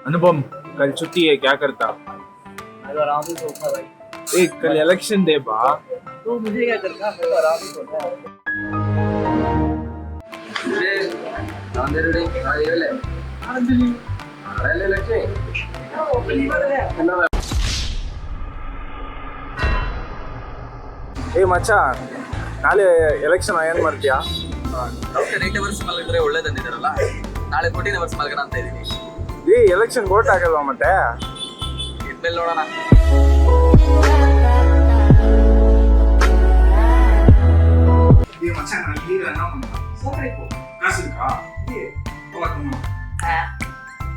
अनुपम, कल छुट्टी है, क्या करता? मैं तो आराम से सोता भाई। एक कल इलेक्शन डे बा। तो मुझे क्या करना, मैं तो आराम से सोता हूँ। ಏ ಮಚ್ಚ, ನಾಳೆ ಎಲೆಕ್ಷನ್ ಏನ್ ಮಾಡ್ತೀಯಾ? ಡಾಕ್ಟರ್ 8 ಅವರ್ಸ್ ಮಲಗಿದ್ರೆ ಒಳ್ಳೇದಂದಿದ್ದಾರಲ್ಲ, ನಾಳೆ 14 ಅವರ್ಸ್ ಮಲಗೋಣ ಅಂತ ಇದೀನಿ. ಈ ಎಲೆಕ್ಷನ್ ವೋಟ್ ಆಗಲ್ವಾ ಮತ್ತೆ? ಇದ್ಮೇಲೆ ನೋಡೋಣ. ஏ மச்சான், நான் லீவ் என்ன பண்ணா? சோறே போ. காசு இருக்கா? ஏ, போலாமா?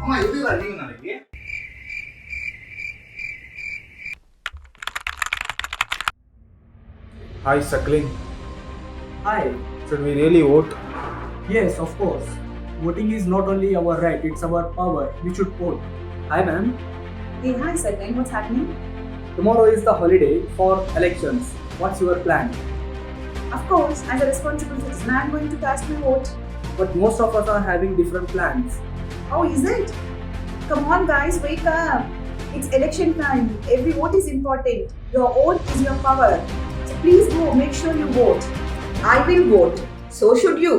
அம்மா எதுடா லீவ் நாளைக்கு? Hi, Suckling. Hi. Should we really vote? Yes, of course. Voting is not only our right, it's our power. We should vote. Hi, ma'am. Hey, hi, Satyan. What's happening? Tomorrow is the holiday for elections. What's your plan? Of course, as a responsible citizen, I'm going to cast my vote. But most of us are having different plans. Oh, is it? Come on, guys, wake up. It's election time. Every vote is important. Your vote is your power. So please go, make sure you vote. I will vote. So should you.